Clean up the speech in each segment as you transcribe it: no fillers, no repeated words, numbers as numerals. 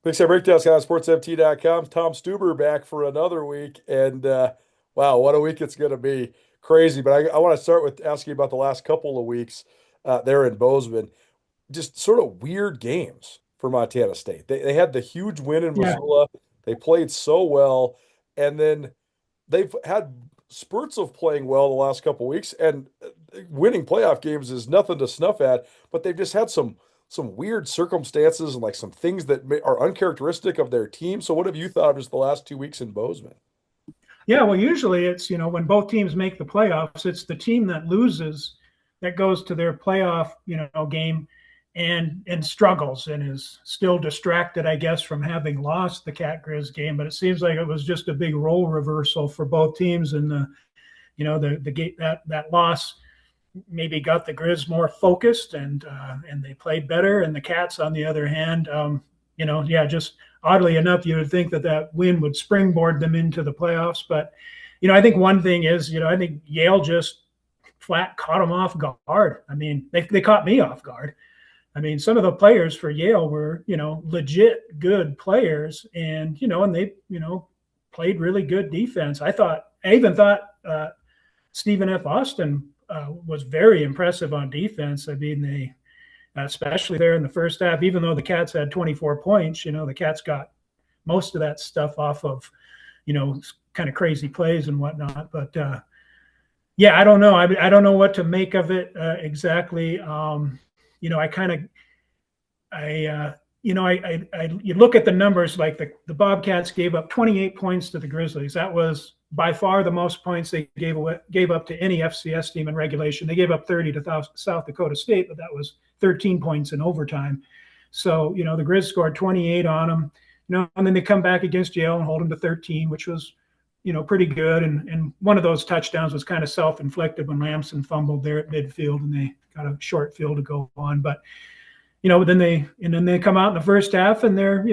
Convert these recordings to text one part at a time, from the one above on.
Big Sky Breakdown, SkylineSportsMT.com. Tom Stuber back for another week. And wow, what a week it's going to be. Crazy. But I want to start with asking about the last couple of weeks there in Bozeman. Just sort of weird games for Montana State. They had the huge win in Yeah, Missoula. They played so well. And then they've had spurts of playing well the last couple of weeks. And winning playoff games is nothing to snuff at. But they've just had some weird circumstances and like some things that are uncharacteristic of their team. So what have you thought of just the last 2 weeks in Bozeman? yeah. Well, usually it's when both teams make the playoffs, it's the team that loses that goes to their playoff game and struggles and is still distracted, I guess, from having lost the Cat Grizz game. But it seems like it was just a big role reversal for both teams, and the gate that loss maybe got the Grizz more focused and they played better. And the Cats, on the other hand, just oddly enough, you would think that win would springboard them into the playoffs. But I think one thing is, I think Yale just flat caught them off guard. I mean, they caught me off guard. I mean, some of the players for Yale were, legit good players, and they, played really good defense. I even thought Stephen F. Austin was very impressive on defense. I mean, they, especially there in the first half, even though the Cats had 24 points, the Cats got most of that stuff off of, kind of crazy plays and whatnot. But yeah, I don't know. I don't know what to make of it exactly. You look at the numbers, like the Bobcats gave up 28 points to the Grizzlies. That was by far the most points they gave up to any FCS team in regulation. They gave up 30 to South Dakota State, but that was 13 points in overtime. So, the Grizz scored 28 on them, and then they come back against Yale and hold them to 13, which was, pretty good. And one of those touchdowns was kind of self-inflicted when Lamson fumbled there at midfield and they got a short field to go on. But, then they come out in the first half and they're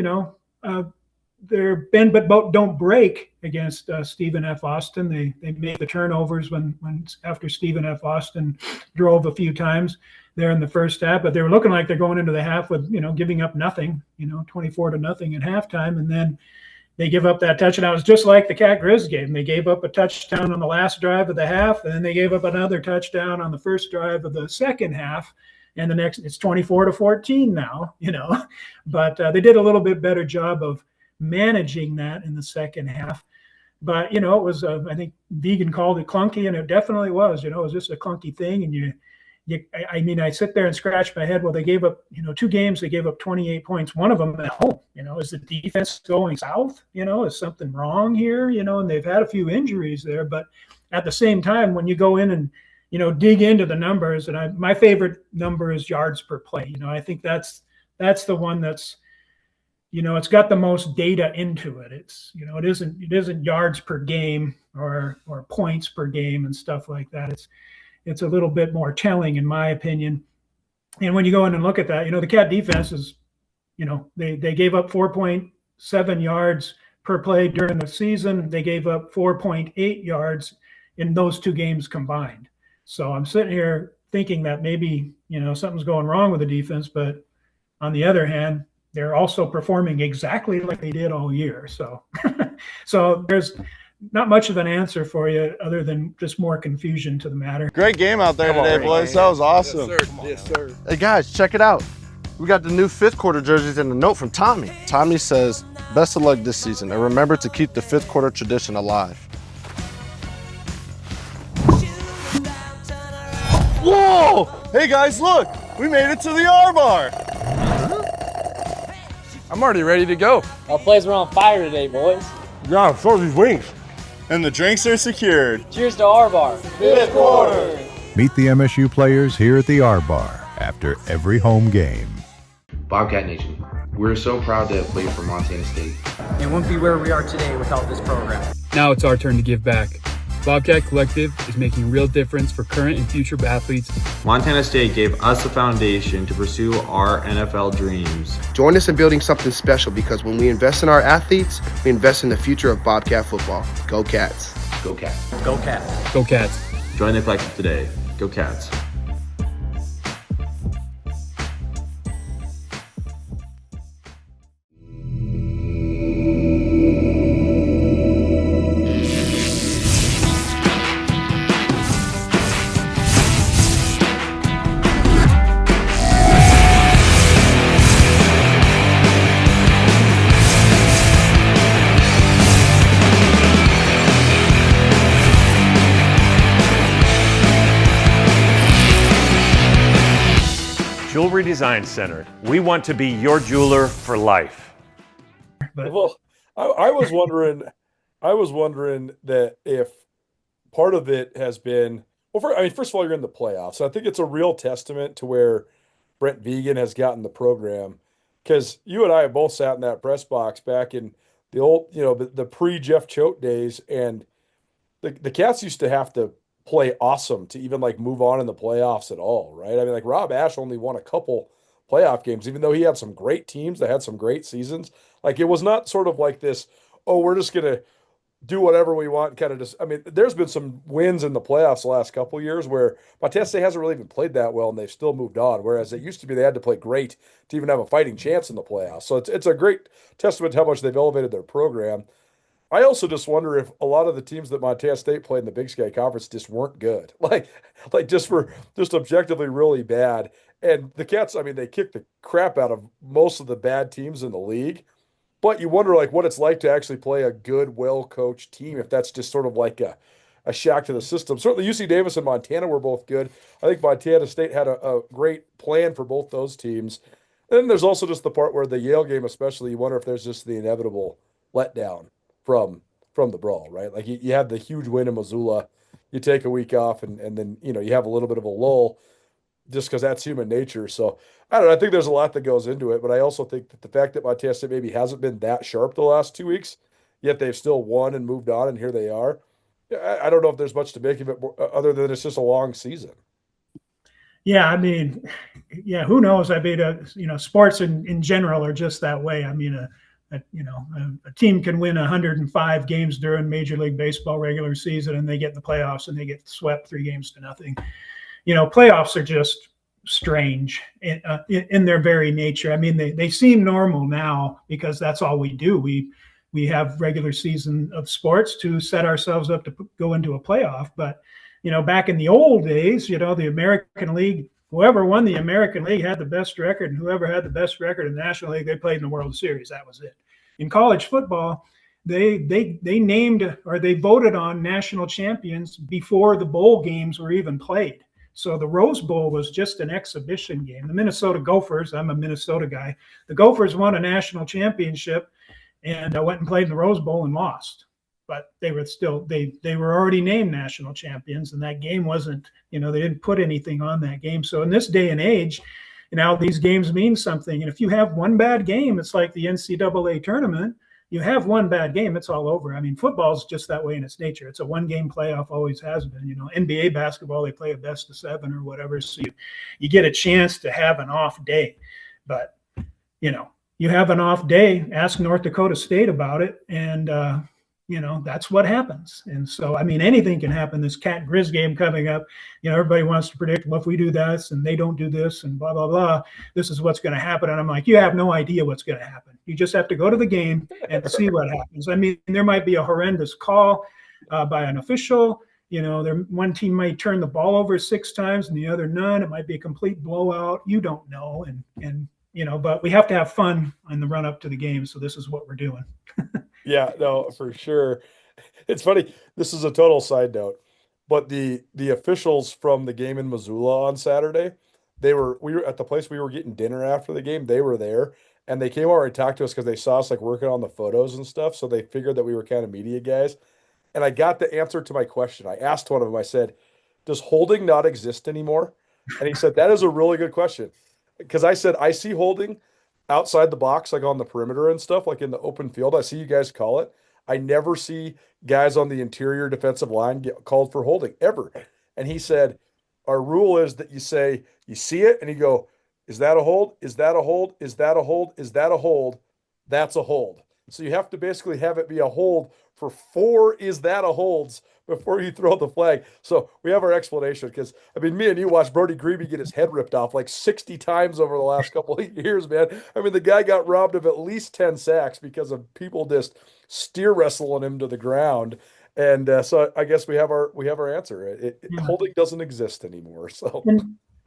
bend but don't break against Stephen F. Austin. They made the turnovers when after Stephen F. Austin drove a few times there in the first half, but they were looking like they're going into the half with giving up nothing, 24 to nothing at halftime, and then they give up that touchdown. It was just like the Cat Grizz game. They gave up a touchdown on the last drive of the half, and then they gave up another touchdown on the first drive of the second half. And the next, it's 24 to 14 now, but they did a little bit better job of managing that in the second half. But, it was, I think Vegan called it clunky, and it definitely was, it was just a clunky thing. And I sit there and scratch my head. Well, they gave up, 2 games, they gave up 28 points. One of them at home, is the defense going south? Is something wrong here? And they've had a few injuries there. But at the same time, when you go in and, dig into the numbers, and my favorite number is yards per play. I think that's the one that's, it's got the most data into it. It's, it isn't yards per game or points per game and stuff like that. It's a little bit more telling, in my opinion. And when you go in and look at that, the Cat defense is, they gave up 4.7 yards per play during the season. They gave up 4.8 yards in those 2 games combined. So I'm sitting here thinking that maybe, something's going wrong with the defense, but on the other hand, they're also performing exactly like they did all year. So, so there's not much of an answer for you other than just more confusion to the matter. Great game out there today, boys. That was awesome. Yes, sir. Yes, sir. Hey, guys, check it out. We got the new 5th quarter jerseys and a note from Tommy. Tommy says, best of luck this season, and remember to keep the 5th quarter tradition alive. Whoa! Hey, guys, look. We made it to the R-Bar. I'm already ready to go. Our plays are on fire today, boys. Yeah, so these wings. And the drinks are secured. Cheers to our bar. 5th quarter. Meet the MSU players here at the R-Bar after every home game. Bobcat Nation, we're so proud to have played for Montana State. And wouldn't be where we are today without this program. Now it's our turn to give back. Bobcat Collective is making a real difference for current and future athletes. Montana State gave us a foundation to pursue our NFL dreams. Join us in building something special, because when we invest in our athletes, we invest in the future of Bobcat football. Go Cats. Go Cats. Go Cats. Go Cats. Join the collective today. Go Cats. Jewelry Design Center. We want to be your jeweler for life. Well, I was wondering that if part of it has been, first of all, you're in the playoffs. So I think it's a real testament to where Brent Vegan has gotten the program, because you and I have both sat in that press box back in the old, the pre-Jeff Choate days, and the Cats used to have to play awesome to even like move on in the playoffs at all, right? I mean, like Rob Ashe only won a couple playoff games, even though he had some great teams that had some great seasons. Like it was not sort of like this, oh, we're just gonna do whatever we want, kind of just. I mean, there's been some wins in the playoffs the last couple of years where Montana State hasn't really even played that well, and they've still moved on. Whereas it used to be they had to play great to even have a fighting chance in the playoffs. So it's a great testament to how much they've elevated their program. I also just wonder if a lot of the teams that Montana State played in the Big Sky Conference just weren't good, like just objectively really bad. And the Cats, I mean, they kicked the crap out of most of the bad teams in the league. But you wonder like what it's like to actually play a good, well-coached team, if that's just sort of like a shock to the system. Certainly UC Davis and Montana were both good. I think Montana State had a great plan for both those teams. And then there's also just the part where the Yale game especially, you wonder if there's just the inevitable letdown from the brawl, right? Like you have the huge win in Missoula, you take a week off, and then you have a little bit of a lull just because that's human nature. So I don't know. I think there's a lot that goes into it, but I also think that the fact that Montana State maybe hasn't been that sharp the last 2 weeks, yet they've still won and moved on, and here they are. I don't know if there's much to make of it other than it's just a long season. Yeah, I mean, yeah, who knows? I mean, sports in general are just that way. I mean, a team can win 105 games during Major League Baseball regular season, and they get in the playoffs and they get swept 3-0. Playoffs are just strange in their very nature. I mean, they seem normal now because that's all we do. We have regular season of sports to set ourselves up to go into a playoff. But, back in the old days, the American League, whoever won the American League had the best record, and whoever had the best record in the National League, they played in the World Series. That was it. In college football, they named or they voted on national champions before the bowl games were even played. So the Rose Bowl was just an exhibition game. The Minnesota Gophers, I'm a Minnesota guy, the Gophers won a national championship and went and played in the Rose Bowl and lost. But they were still, they were already named national champions, and that game wasn't, they didn't put anything on that game. So in this day and age, these games mean something. And if you have one bad game, it's like the NCAA tournament. You have one bad game, it's all over. I mean, football is just that way in its nature. It's a one-game playoff, always has been. NBA basketball, they play a best of 7 or whatever, so you get a chance to have an off day. But, you have an off day, ask North Dakota State about it, and, that's what happens. And so, I mean, anything can happen. This Cat Grizz game coming up, everybody wants to predict, well, if we do this and they don't do this and blah, blah, blah, this is what's going to happen. And I'm like, you have no idea what's going to happen. You just have to go to the game and see what happens. I mean, there might be a horrendous call by an official. One team might turn the ball over 6 times and the other none. It might be a complete blowout. You don't know. And but we have to have fun in the run up to the game. So this is what we're doing. Yeah, no, for sure. It's funny. This is a total side note, but the officials from the game in Missoula on Saturday, we were at the place we were getting dinner after the game. They were there, and they came over and talked to us because they saw us like working on the photos and stuff. So they figured that we were kind of media guys. And I got the answer to my question. I asked one of them. I said, "Does holding not exist anymore?" And he said, "That is a really good question." Because I said, "I see holding outside the box, like on the perimeter and stuff, like in the open field. I see you guys call it. I never see guys on the interior defensive line get called for holding ever." And he said, "Our rule is that you say, you see it and you go, is that a hold? Is that a hold? Is that a hold? Is that a hold? That's a hold." So you have to basically have it be a hold for 4 is that a holds before you throw the flag. So we have our explanation because, I mean, me and you watched Brody Grebe get his head ripped off like 60 times over the last couple of years, man. I mean, the guy got robbed of at least 10 sacks because of people just steer wrestling him to the ground. And so I guess we have our answer. Holding doesn't exist anymore. So.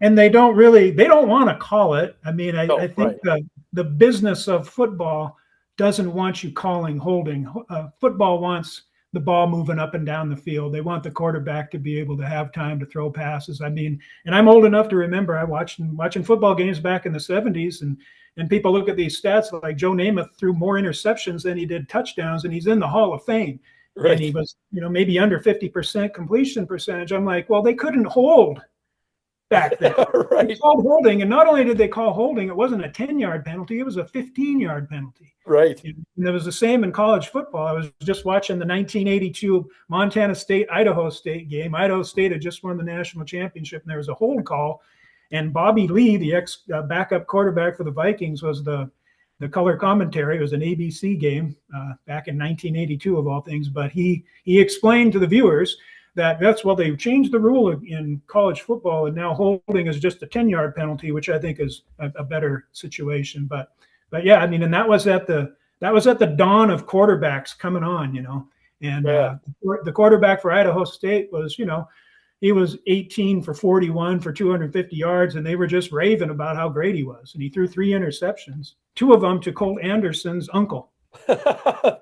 And they don't want to call it. I mean, I think right. The business of football doesn't want you calling holding. Football wants the ball moving up and down the field. They want the quarterback to be able to have time to throw passes. I mean, and I'm old enough to remember I watching football games back in the 70s, and people look at these stats like Joe Namath threw more interceptions than he did touchdowns, and he's in the Hall of Fame. Right. And he was, maybe under 50% completion percentage. I'm like, well, they couldn't hold back then. Right. They called holding, and not only did they call holding, it wasn't a 10-yard penalty, it was a 15-yard penalty. Right. And it was the same in college football. I was just watching the 1982 Montana State-Idaho State game. Idaho State had just won the national championship, and there was a hold call. And Bobby Lee, the ex-backup quarterback for the Vikings, was the color commentary. It was an ABC game back in 1982, of all things. But he explained to the viewers that they changed the rule in college football, and now holding is just a 10-yard penalty, which I think is a better situation. But yeah, I mean, and that was at the dawn of quarterbacks coming on, and the quarterback for Idaho State was, he was 18 for 41 for 250 yards, and they were just raving about how great he was. And he threw 3 interceptions, 2 of them to Colt Anderson's uncle.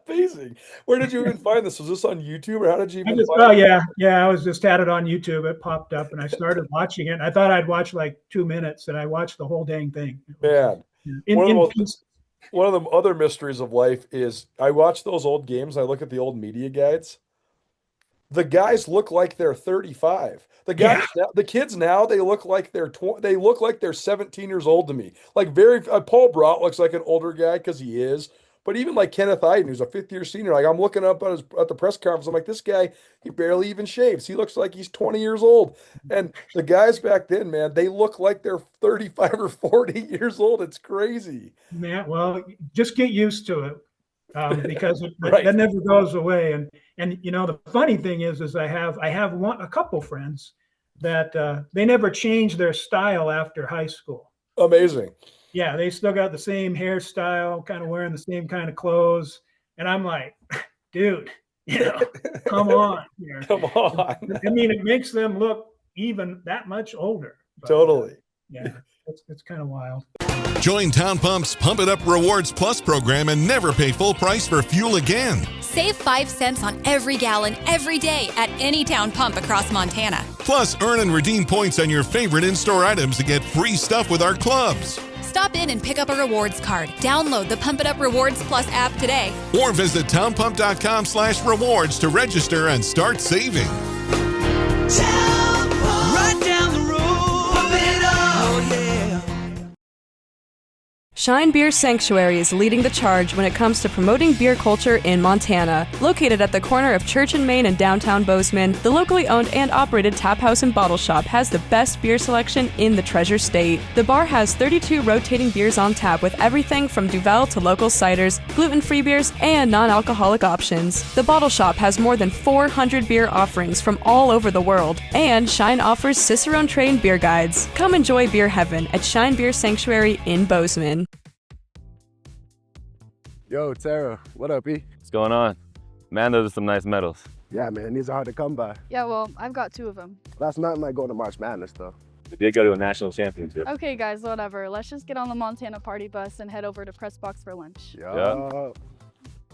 Amazing. Where did you even find this? Was this on YouTube, or how did you even find it? Yeah. I had it on YouTube. It popped up, and I started watching it. I thought I'd watch like 2 minutes, and I watched the whole dang thing. Man, one of the other mysteries of life is I watch those old games. I look at the old media guides. The guys look like they're 35. The guys, the kids now, they look like they're 17 years old to me. Like Paul Brott looks like an older guy because he is. But even like Kenneth Iden, who's a 5th-year senior, like I'm looking up at the press conference, I'm like, this guy, he barely even shaves. He looks like he's 20 years old. And the guys back then, man, they look like they're 35 or 40 years old. It's crazy. Yeah, well, just get used to it because Right. that never goes away. And the funny thing is I have a couple friends that they never changed their style after high school. Amazing. Yeah, they still got the same hairstyle, kind of wearing the same kind of clothes. And I'm like, dude, come on. Come on. I mean, it makes them look even that much older. But, Totally. Yeah, it's kind of wild. Join Town Pump's Pump It Up Rewards Plus program and never pay full price for fuel again. Save 5 cents on every gallon every day at any Town Pump across Montana. Plus, earn and redeem points on your favorite in-store items to get free stuff with our clubs. Stop in and pick up a rewards card. Download the Pump It Up Rewards Plus app today. Or visit townpump.com/rewards to register and start saving. Right down the road, pump it up. Oh, yeah. Shine Beer Sanctuary is leading the charge when it comes to promoting beer culture in Montana. Located at the corner of Church and Main and downtown Bozeman, the locally owned and operated tap house and bottle shop has the best beer selection in the Treasure State. The bar has 32 rotating beers on tap with everything from Duvel to local ciders, gluten-free beers, and non-alcoholic options. The bottle shop has more than 400 beer offerings from all over the world, and Shine offers Cicerone-trained beer guides. Come enjoy beer heaven at Shine Beer Sanctuary in Bozeman. Yo, Tara, what up, E? What's going on? Man, those are some nice medals. Yeah, man, these are hard to come by. Yeah, well, I've got 2 of them. That's nothing like going to March Madness, though. We did go to a national championship. Okay, guys, whatever. Let's just get on the Montana party bus and head over to Press Box for lunch. Yeah.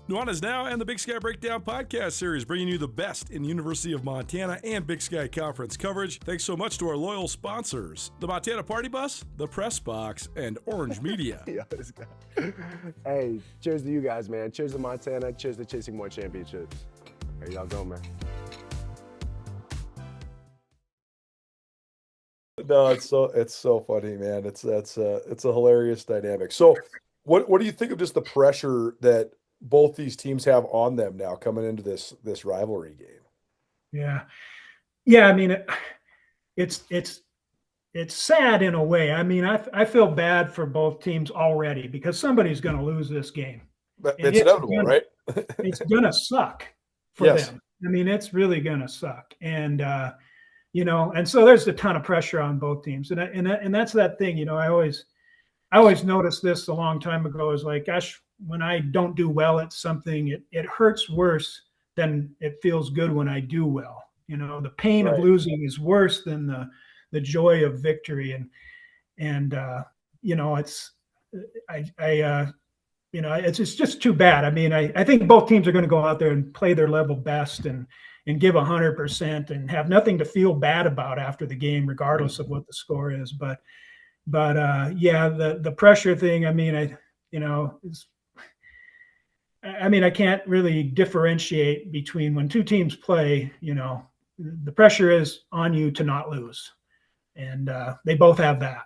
Nuanez Now and the Big Sky Breakdown podcast series, bringing you the best in University of Montana and Big Sky Conference coverage. Thanks so much to our loyal sponsors, the Montana Party Bus, the Press Box, and Orange Media. Hey, cheers to you guys, man. Cheers to Montana. Cheers to chasing more championships. There y'all go, man. No, it's so funny, man. It's a hilarious dynamic. So, what do you think of just the pressure that both these teams have on them now coming into this rivalry game? Yeah. I mean, it's sad in a way. I mean, I feel bad for both teams already because somebody's going to lose this game. It's inevitable, right? It's going to suck for them. I mean, it's really going to suck. And, and so there's a ton of pressure on both teams. And that's that thing, I always noticed this a long time ago is like, gosh, when I don't do well at something, it hurts worse than it feels good when I do well. The pain of losing is worse than the joy of victory. And it's it's just too bad. I mean, I think both teams are going to go out there and play their level best and give 100% and have nothing to feel bad about after the game, regardless of what the score is. But yeah, the pressure thing. I mean, I can't really differentiate between when two teams play. The pressure is on you to not lose, and they both have that.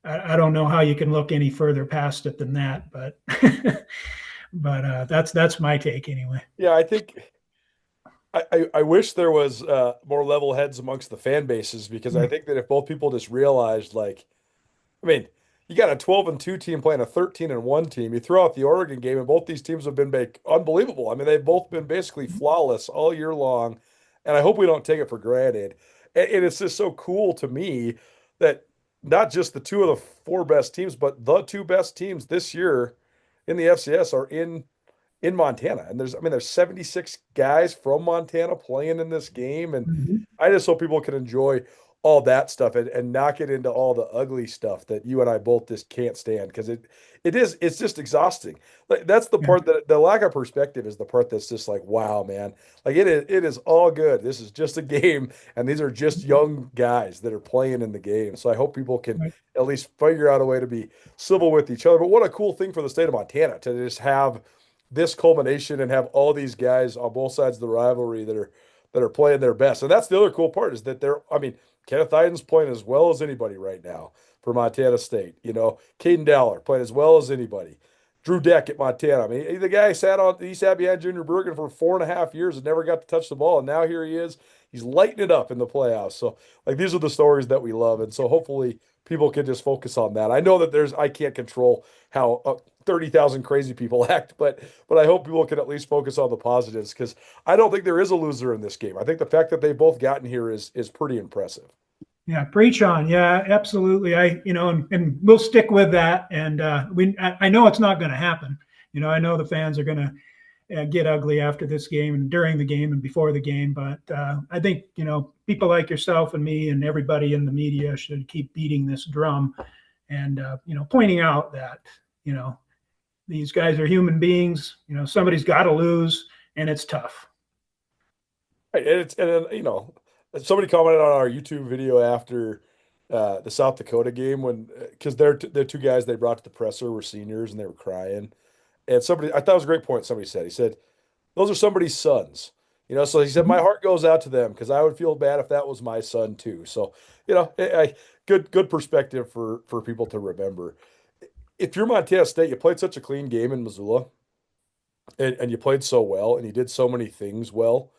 I don't know how you can look any further past it than that, but that's my take anyway. Yeah, I think I wish there was more level heads amongst the fan bases, because I think that if both people just realized, like, I mean, you got a 12-2 team playing a 13-1 team. You throw out the Oregon game, and both these teams have been unbelievable. I mean, they've both been basically flawless all year long, and I hope we don't take it for granted. And it's just so cool to me that not just the two of the four best teams, but the two best teams this year in the FCS are in Montana. And there's 76 guys from Montana playing in this game. And I just hope people can enjoy all that stuff and not get into all the ugly stuff that you and I both just can't stand, because it's just exhausting. Like, that's the part that the lack of perspective is the part that's just like, wow, man. Like, it is all good. This is just a game, and these are just young guys that are playing in the game. So I hope people can at least figure out a way to be civil with each other. But what a cool thing for the state of Montana to just have this culmination and have all these guys on both sides of the rivalry that are playing their best. And that's the other cool part, is that Kenneth Iden's playing as well as anybody right now for Montana State. Caden Dowler playing as well as anybody. Drew Deck at Montana. I mean, the guy sat behind Junior Bergen for 4.5 years and never got to touch the ball. And now here he is. He's lighting it up in the playoffs. So, like, these are the stories that we love. And so hopefully people can just focus on that. I know that I can't control how 30,000 crazy people act, but I hope people can at least focus on the positives, because I don't think there is a loser in this game. I think the fact that they've both gotten here is pretty impressive. Yeah, preach on. Yeah, absolutely. And we'll stick with that. And I know it's not going to happen. I know the fans are going to get ugly after this game and during the game and before the game. But I think, people like yourself and me and everybody in the media should keep beating this drum and, pointing out that, these guys are human beings. Somebody's got to lose, and it's tough. Right. Somebody commented on our YouTube video after the South Dakota game, because they're two guys they brought to the presser were seniors and they were crying. And I thought it was a great point. Somebody said, he said, those are somebody's sons, so he said, my heart goes out to them, because I would feel bad if that was my son too. So, good perspective for people to remember. If you're Montana State, you played such a clean game in Missoula, and you played so well, and you did so many things well.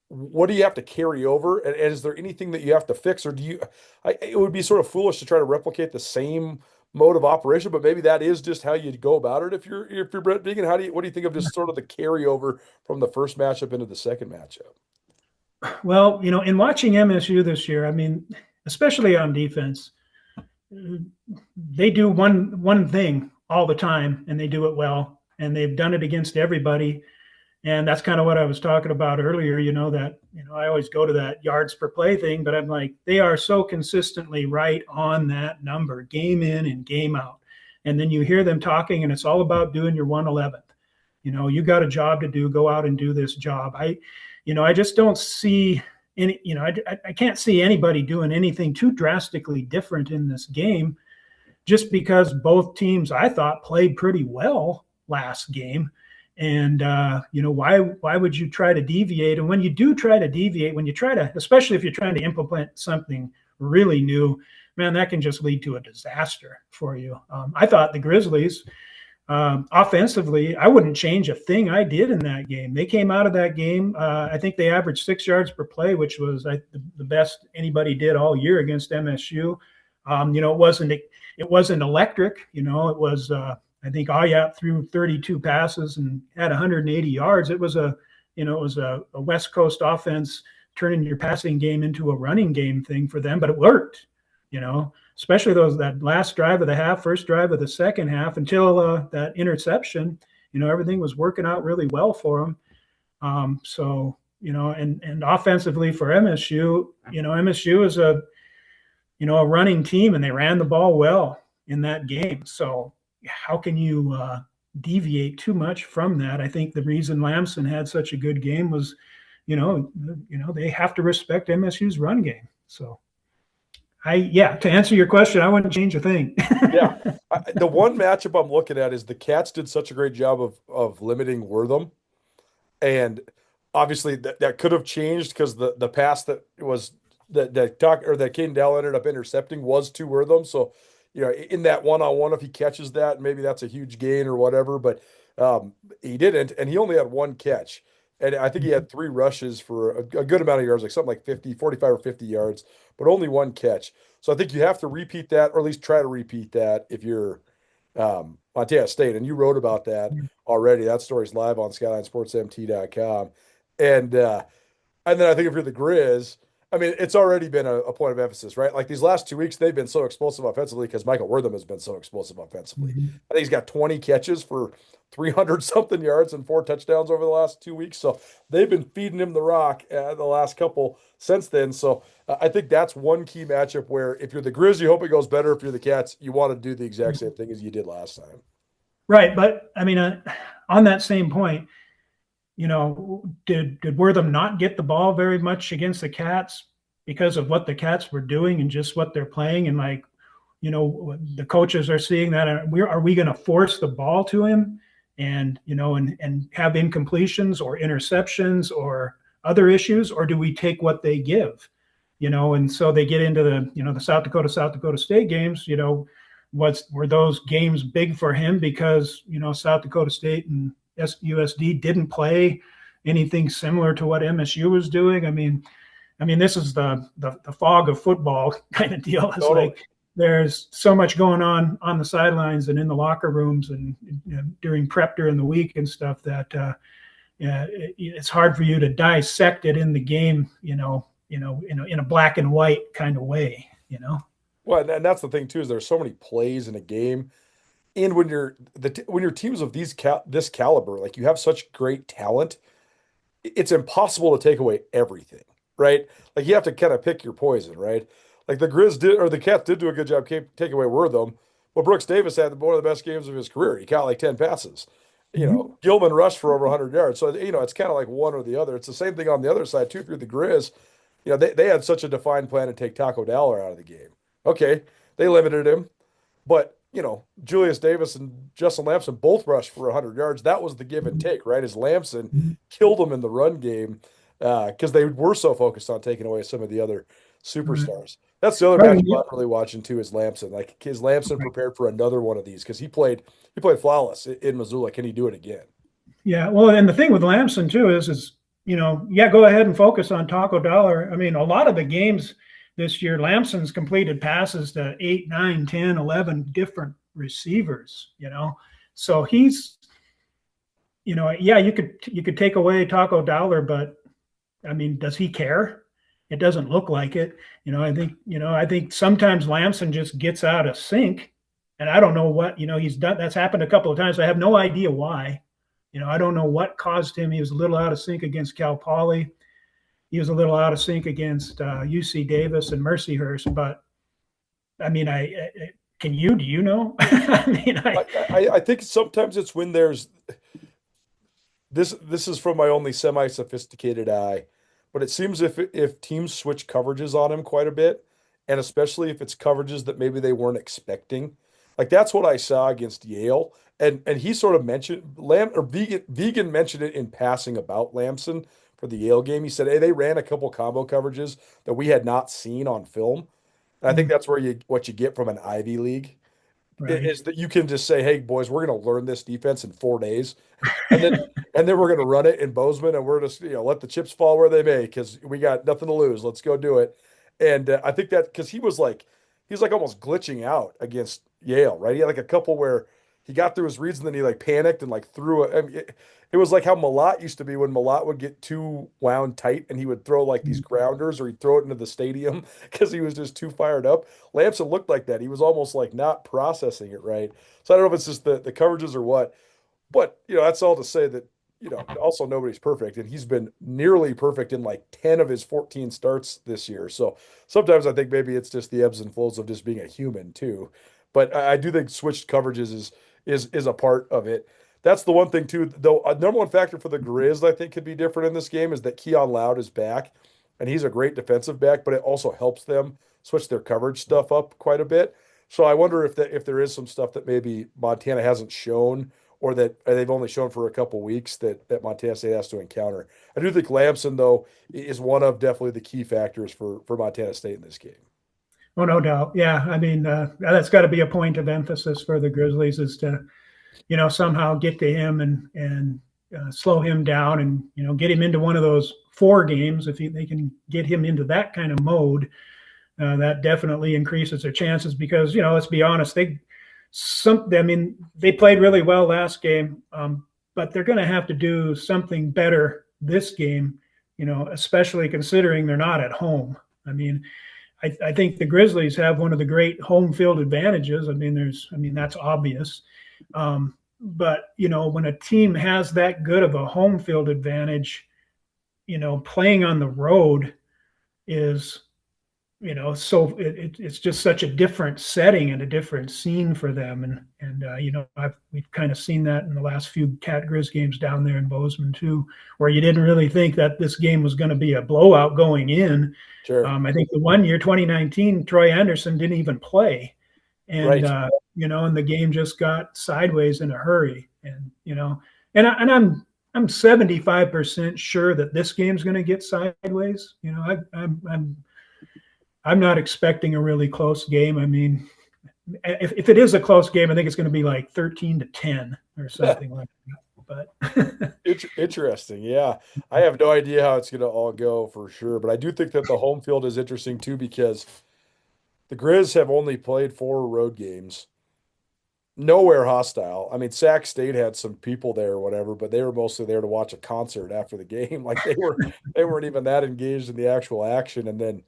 What do you have to carry over? And is there anything that you have to fix, or it would be sort of foolish to try to replicate the same mode of operation, but maybe that is just how you go about it. If you're Brett Deegan, what do you think of just sort of the carryover from the first matchup into the second matchup? Well, in watching MSU this year, I mean, especially on defense, they do one thing all the time, and they do it well, and they've done it against everybody. And that's kind of what I was talking about earlier, I always go to that yards per play thing, but I'm like, they are so consistently right on that number, game in and game out. And then you hear them talking, and it's all about doing your 111th. You got a job to do, go out and do this job. I just don't see any, I can't see anybody doing anything too drastically different in this game, just because both teams, I thought, played pretty well last game. And, why would you try to deviate? And when you do try to deviate, especially if you're trying to implement something really new, man, that can just lead to a disaster for you. I thought the Grizzlies, offensively, I wouldn't change a thing I did in that game. They came out of that game. I think they averaged 6 yards per play, which was the best anybody did all year against MSU. It wasn't electric. It was, I think Ayat threw 32 passes and had 180 yards. It was a West Coast offense turning your passing game into a running game thing for them, but it worked, especially that last drive of the half, first drive of the second half, until that interception. Everything was working out really well for them. And offensively for MSU, MSU is a running team, and they ran the ball well. in that game. So how can you deviate too much from that? I think the reason Lamson had such a good game was, they have to respect MSU's run game. So to answer your question, I wouldn't change a thing. Yeah. The one matchup I'm looking at is the Cats did such a great job of limiting Wortham. And obviously that could have changed because the pass that was that Caden Dell ended up intercepting was to Wortham. So, in that one-on-one, if he catches that, maybe that's a huge gain or whatever. But he didn't, and he only had one catch. And I think he had 3 rushes for a good amount of yards, like something like 45 or 50 yards, but only one catch. So I think you have to repeat that, or at least try to repeat that if you're Montana State. And you wrote about that already. That story's live on SkylineSportsMT.com. And then I think if you're the Grizz, I mean, it's already been a point of emphasis, right? Like these last 2 weeks, they've been so explosive offensively because Michael Wortham has been so explosive offensively. I think he's got 20 catches for 300 something yards and 4 touchdowns over the last 2 weeks. So they've been feeding him the rock the last couple since then. So I think that's one key matchup where if you're the Grizz, you hope it goes better. If you're the Cats, you want to do the exact same thing as you did last time. Right. But I mean, on that same point, did Wortham not get the ball very much against the Cats because of what the Cats were doing and just what they're playing? And the coaches are seeing that. Are we going to force the ball to him and have incompletions or interceptions or other issues, or do we take what they give? And so they get into the South Dakota State games. Were those games big for him because South Dakota State and USD didn't play anything similar to what MSU was doing? I mean, this is the fog of football kind of deal. It's Totally. like there's so much going on the sidelines and in the locker rooms and during prep during the week and stuff that it's hard for you to dissect it in the game, in a black and white kind of way, Well, and that's the thing too, is there's so many plays in a game. And when your teams of this caliber, like you have such great talent, it's impossible to take away everything, right? Like you have to kind of pick your poison, right? Like the Grizz did, or the Cats did do a good job taking away Wortham. Well, Brooks Davis had one of the best games of his career. He caught like 10 passes. Gilman rushed for over 100 yards. So, it's kind of like one or the other. It's the same thing on the other side too. If you're the Grizz, they had such a defined plan to take Taco Dowler out of the game. Okay, they limited him, but Julius Davis and Justin Lamson both rushed for 100 yards. That was the give and take, right? As Lamson killed them in the run game because they were so focused on taking away some of the other superstars. That's the other matchup I'm really watching too is Lamson. Like, is Lamson prepared for another one of these? Because he played flawless in Missoula. Can he do it again? Yeah. Well, and the thing with Lamson too is go ahead and focus on Taco Dowler. I mean, a lot of the games this year, Lamson's completed passes to 8, 9, 10, 11 different receivers, So he's, you could take away Taco Dowler, but I mean, does he care? It doesn't look like it. I think sometimes Lamson just gets out of sync, and I don't know what, he's done. That's happened a couple of times. I have no idea why. I don't know what caused him. He was a little out of sync against Cal Poly. He was a little out of sync against UC Davis and Mercyhurst, but I mean, do you know? I think sometimes it's when there's this is from my only semi-sophisticated eye, but it seems if teams switch coverages on him quite a bit, and especially if it's coverages that maybe they weren't expecting, like that's what I saw against Yale, and he sort of mentioned Vegan mentioned it in passing about Lamson for the Yale game. He said, hey, they ran a couple combo coverages that we had not seen on film. And I think that's what you get from an Ivy League is that you can just say, hey, boys, we're going to learn this defense in 4 days. And then we're going to run it in Bozeman, and we're just, let the chips fall where they may because we got nothing to lose. Let's go do it. And I think that because he was like almost glitching out against Yale, right? He had like a couple where he got through his reads and then he like panicked and like threw it was like how Malott used to be when Malott would get too wound tight and he would throw like these grounders or he'd throw it into the stadium because he was just too fired up. Lamson looked like that. He was almost like not processing it right. So I don't know if it's just the coverages or what, but that's all to say that, also nobody's perfect and he's been nearly perfect in like 10 of his 14 starts this year. So sometimes I think maybe it's just the ebbs and flows of just being a human too. But I do think switched coverages is a part of it. That's the one thing too, though. A number one factor for the Grizz I think could be different in this game is that Keon Loud is back, and he's a great defensive back, but it also helps them switch their coverage stuff up quite a bit. So I wonder if there is some stuff that maybe Montana hasn't shown, or that they've only shown for a couple weeks that Montana State has to encounter. I do think Lamson, though, is one of definitely the key factors for Montana State in this game. Oh, no doubt. Yeah, I mean, that's got to be a point of emphasis for the Grizzlies, is to, somehow get to him and slow him down, and get him into one of those 4 games. If they can get him into that kind of mode, that definitely increases their chances, because let's be honest, they played really well last game, but they're going to have to do something better this game, especially considering they're not at home. I mean, I think the Grizzlies have one of the great home field advantages. That's obvious. But when a team has that good of a home field advantage, playing on the road is, so it's just such a different setting and a different scene for them. And we've kind of seen that in the last few Cat Grizz games down there in Bozeman too, where you didn't really think that this game was going to be a blowout going in. Sure. I think the one year, 2019, Troy Anderson didn't even play. And, right. And the game just got sideways in a hurry. And, I'm 75% sure that this game's going to get sideways. I'm not expecting a really close game. I mean, if it is a close game, I think it's going to be like 13-10 or something like that. But interesting. Yeah. I have no idea how it's going to all go for sure. But I do think that the home field is interesting too, because the Grizz have only played 4 road games. Nowhere hostile. I mean, Sac State had some people there or whatever, but they were mostly there to watch a concert after the game. Like they weren't even that engaged in the actual action. And then,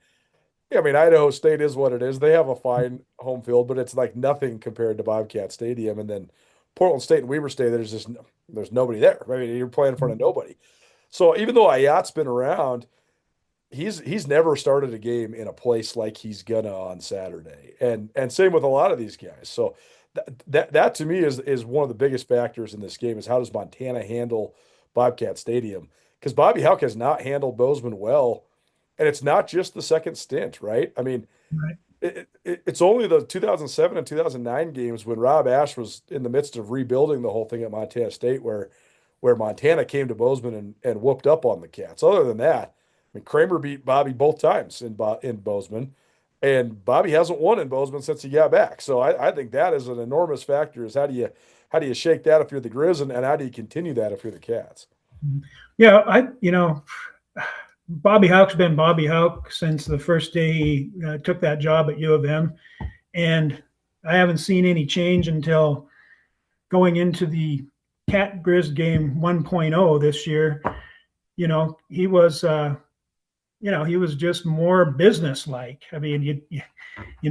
yeah, I mean, Idaho State is what it is. They have a fine home field, but it's like nothing compared to Bobcat Stadium. And then Portland State and Weber State, there's nobody there. I mean, you're playing in front of nobody. So even though Ayat's been around, he's never started a game in a place like he's gonna on Saturday. And same with a lot of these guys. So that to me is one of the biggest factors in this game, is how does Montana handle Bobcat Stadium? Because Bobby Hauck has not handled Bozeman well. And it's not just the second stint, right? I mean, right. It's only the 2007 and 2009 games when Rob Ash was in the midst of rebuilding the whole thing at Montana State where Montana came to Bozeman and whooped up on the Cats. Other than that, I mean, Kramer beat Bobby both times in Bozeman, and Bobby hasn't won in Bozeman since he got back. So I think that is an enormous factor, is how do you shake that if you're the Grizz, and how do you continue that if you're the Cats? Yeah, Bobby Hauck's been Bobby Hauck since the first day he took that job at U of M. And I haven't seen any change until going into the Cat Grizz game 1.0 this year. He was, he was just more business-like. I mean,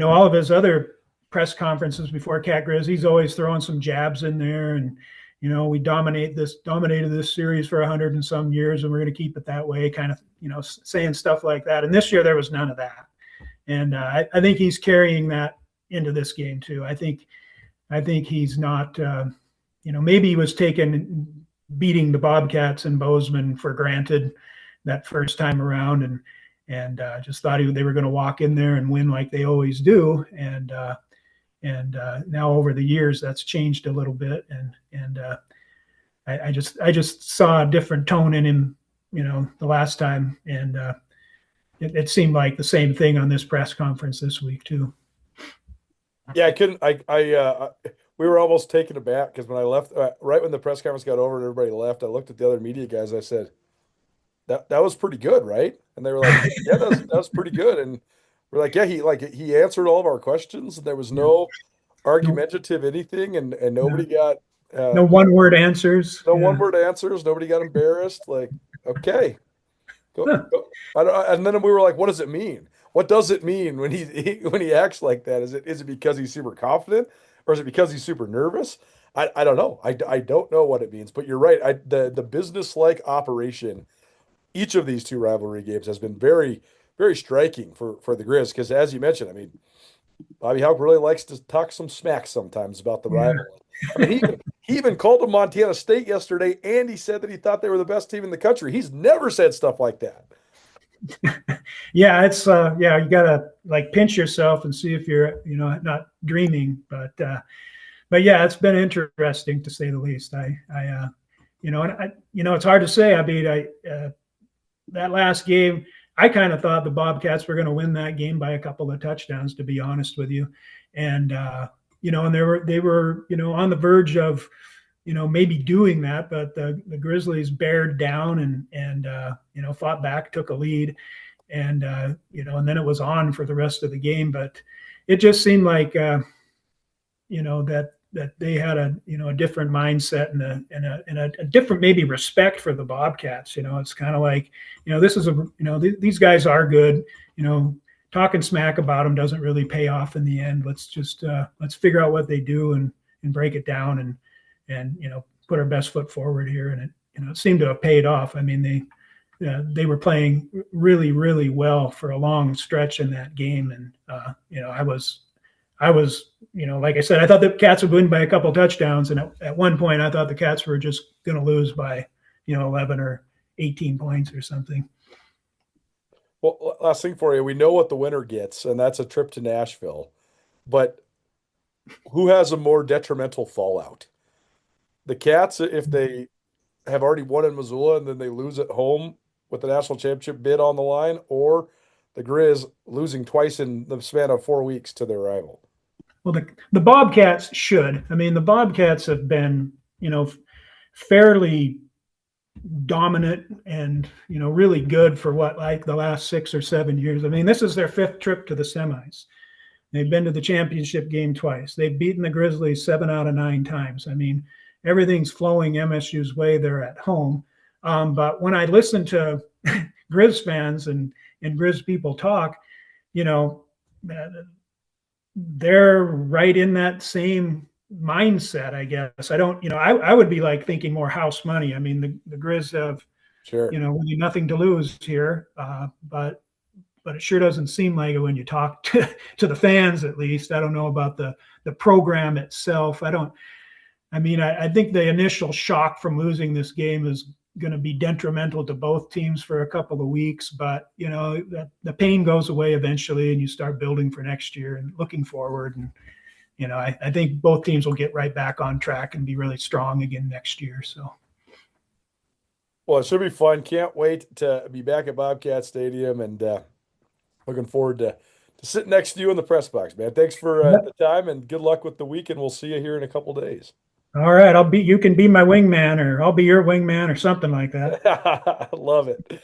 all of his other press conferences before Cat Grizz, he's always throwing some jabs in there, and we dominated this series for 100 and some years, and we're going to keep it that way, kind of, saying stuff like that. And this year there was none of that. And I think he's carrying that into this game too. I think he's not, maybe he was beating the Bobcats in Bozeman for granted that first time around, and just thought they were going to walk in there and win like they always do. And now over the years that's changed a little bit, and I just saw a different tone in him, the last time, and it seemed like the same thing on this press conference this week too. Yeah, we were almost taken aback, because when I left, right when the press conference got over and everybody left, I looked at the other media guys. I said, "That was pretty good, right?" And they were like, "Yeah, that was pretty good." And we're like, "Yeah, he answered all of our questions, and there was no argumentative anything, and nobody got no one-word answers. No one-word answers. Nobody got embarrassed. Like, okay, go. And then we were like, "What does it mean? What does it mean when he acts like that? Is it because he's super confident, or is it because he's super nervous?" I don't know. I don't know what it means. But you're right. The business-like operation, each of these 2 rivalry games has been very, very striking for the Grizz, because as you mentioned, I mean, Bobby Hauck really likes to talk some smack sometimes about the rival. I mean, he even called them Montana State yesterday, and he said that he thought they were the best team in the country. He's never said stuff like that. Yeah, it's you gotta like pinch yourself and see if you're not dreaming, but yeah, it's been interesting to say the least. It's hard to say. I mean, that last game, I kind of thought the Bobcats were going to win that game by a couple of touchdowns, to be honest with you, and and they were on the verge of maybe doing that, but the Grizzlies bared down and fought back, took a lead, and and then it was on for the rest of the game. But it just seemed like that they had a different mindset and a different maybe respect for the Bobcats. It's kind of like this is these guys are good. Talking smack about them doesn't really pay off in the end. Let's just let's figure out what they do and break it down and put our best foot forward here. And it seemed to have paid off. I mean, they were playing really, really well for a long stretch in that game. And, I was, like I said, I thought the Cats would win by a couple touchdowns. And at one point I thought the Cats were just going to lose by, 11 or 18 points or something. Well, last thing for you, we know what the winner gets, and that's a trip to Nashville. But who has a more detrimental fallout? The Cats, if they have already won in Missoula and then they lose at home with the national championship bid on the line, or the Grizz losing twice in the span of 4 weeks to their rival? Well, the Bobcats should. I mean, the Bobcats have been, fairly dominant and, really good for the last 6 or 7 years. I mean, this is their 5th trip to the semis. They've been to the championship game twice. They've beaten the Grizzlies 7 out of 9 times. I mean, everything's flowing MSU's way. They're at home. But when I listen to Grizz fans and Grizz people talk, they're right in that same mindset, I guess. I don't, I would be like thinking more house money. I mean, the Grizz have, really nothing to lose here. But it sure doesn't seem like it when you talk to the fans, at least. I don't know about the program itself. I think the initial shock from losing this game is going to be detrimental to both teams for a couple of weeks, but the pain goes away eventually and you start building for next year and looking forward. And, I think both teams will get right back on track and be really strong again next year. So. Well, it should be fun. Can't wait to be back at Bobcat Stadium and looking forward to sitting next to you in the press box, man. Thanks for the time and good luck with the week, and we'll see you here in a couple days. All right. You can be my wingman, or I'll be your wingman or something like that. Love it.